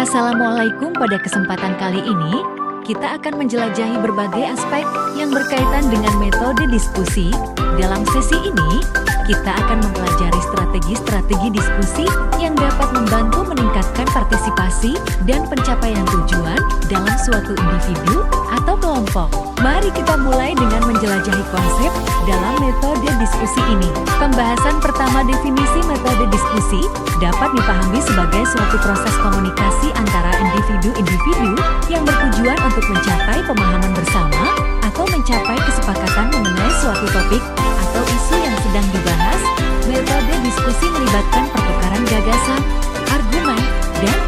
Assalamualaikum. Pada kesempatan kali ini, kita akan menjelajahi berbagai aspek yang berkaitan dengan metode diskusi. Dalam sesi ini, kita akan mempelajari strategi-strategi diskusi yang dapat membantu meningkatkan partisipasi dan pencapaian tujuan dalam suatu individu atau kelompok. Mari kita mulai dengan menjelajahi konsep dalam metode diskusi ini. Pembahasan pertama, definisi metode diskusi dapat dipahami sebagai suatu proses komunikasi antara individu-individu yang bertujuan untuk mencapai pemahaman bersama atau mencapai kesepakatan mengenai suatu topik atau isu yang sedang dibahas. Metode diskusi melibatkan pertukaran gagasan, argumen, dan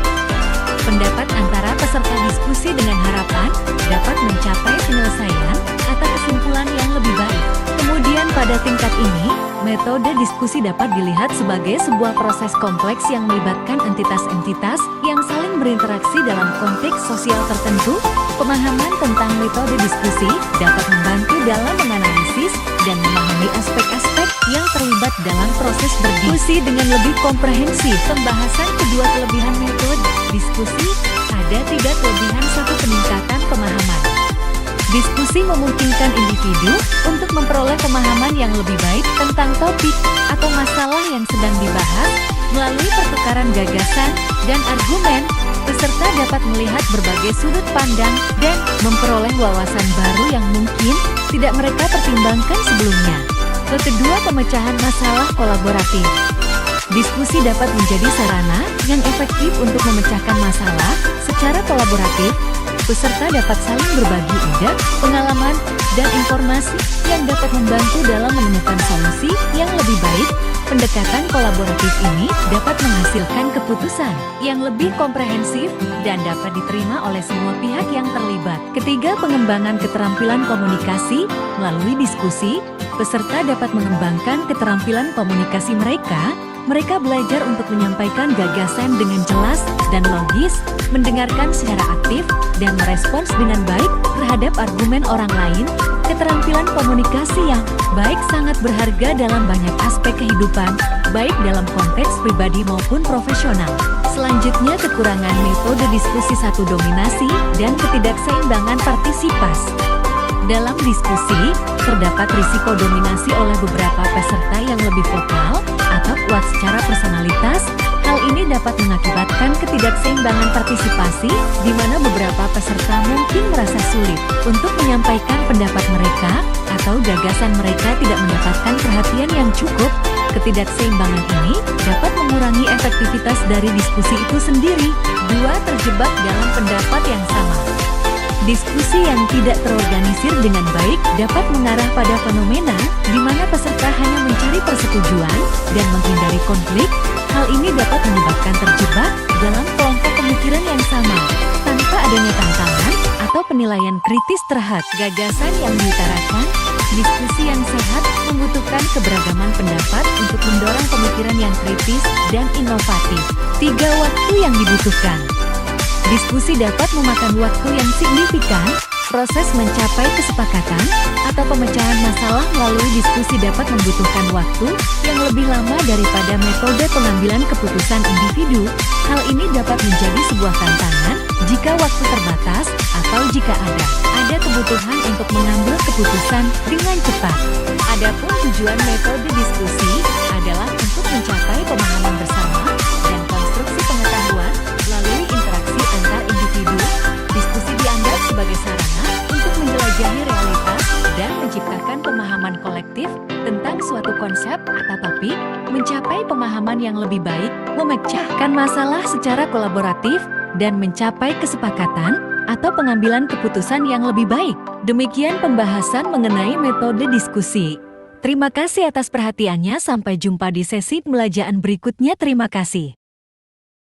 pendapat antara peserta diskusi dengan harapan dapat mencapai penyelesaian atau kesimpulan yang lebih baik. Kemudian pada tingkat ini, metode diskusi dapat dilihat sebagai sebuah proses kompleks yang melibatkan entitas-entitas yang saling berinteraksi dalam konteks sosial tertentu. Pemahaman tentang metode diskusi dapat membantu dalam menganalisis dan memahami aspek-aspek yang terlibat dalam proses berdiskusi dengan lebih komprehensif. Pembahasan kedua, kelebihan metode diskusi. Ada 3 kelebihan. 1. Peningkatan pemahaman. Diskusi memungkinkan individu untuk memperoleh pemahaman yang lebih baik tentang topik atau masalah yang sedang dibahas. Melalui pertukaran gagasan dan argumen, peserta dapat melihat berbagai sudut pandang dan memperoleh wawasan baru yang mungkin tidak mereka pertimbangkan sebelumnya. Kedua, pemecahan masalah kolaboratif. Diskusi dapat menjadi sarana yang efektif untuk memecahkan masalah secara kolaboratif. Peserta dapat saling berbagi ide, pengalaman, dan informasi yang dapat membantu dalam menemukan solusi yang lebih baik. Pendekatan kolaboratif ini dapat menghasilkan keputusan yang lebih komprehensif dan dapat diterima oleh semua pihak yang terlibat. Ketiga, pengembangan keterampilan komunikasi. Melalui diskusi, peserta dapat mengembangkan keterampilan komunikasi mereka. Mereka belajar untuk menyampaikan gagasan dengan jelas dan logis, mendengarkan secara aktif, dan merespons dengan baik terhadap argumen orang lain. Keterampilan komunikasi yang baik sangat berharga dalam banyak aspek kehidupan, baik dalam konteks pribadi maupun profesional. Selanjutnya, kekurangan metode diskusi. 1. Dominasi dan ketidakseimbangan partisipasi. Dalam diskusi, terdapat risiko dominasi oleh beberapa peserta yang lebih vokal atau kuat secara personalitas. Hal ini dapat mengakibatkan ketidakseimbangan partisipasi, di mana beberapa peserta mungkin merasa sulit untuk menyampaikan pendapat mereka atau gagasan mereka tidak mendapatkan perhatian yang cukup. Ketidakseimbangan ini dapat mengurangi efektivitas dari diskusi itu sendiri. 2. Terjebak dalam pendapat yang sama. Diskusi yang tidak terorganisir dengan baik dapat mengarah pada fenomena di mana peserta hanya mencari persetujuan dan menghindari konflik. Hal ini dapat menyebabkan terjebak dalam kelompok pemikiran yang sama, tanpa adanya tantangan atau penilaian kritis terhadap gagasan yang diutarakan. Diskusi yang sehat membutuhkan keberagaman pendapat untuk mendorong pemikiran yang kritis dan inovatif. 3. Waktu yang dibutuhkan. Diskusi dapat memakan waktu yang signifikan. Proses mencapai kesepakatan atau pemecahan masalah melalui diskusi dapat membutuhkan waktu yang lebih lama daripada metode pengambilan keputusan individu. Hal ini dapat menjadi sebuah tantangan jika waktu terbatas atau jika ada kebutuhan untuk mengambil keputusan dengan cepat. Adapun tujuan metode diskusi adalah untuk mencapai pemahaman bersama dan konstruksi pengetahuan melalui interaksi antar individu. Diskusi dianggap sebagai sarana untuk menjelajahi realitas dan menciptakan pemahaman kolektif tentang suatu konsep atau topik, mencapai pemahaman yang lebih baik, memecahkan masalah secara kolaboratif, dan mencapai kesepakatan atau pengambilan keputusan yang lebih baik. Demikian pembahasan mengenai metode diskusi. Terima kasih atas perhatiannya. Sampai jumpa di sesi pembelajaran berikutnya. Terima kasih.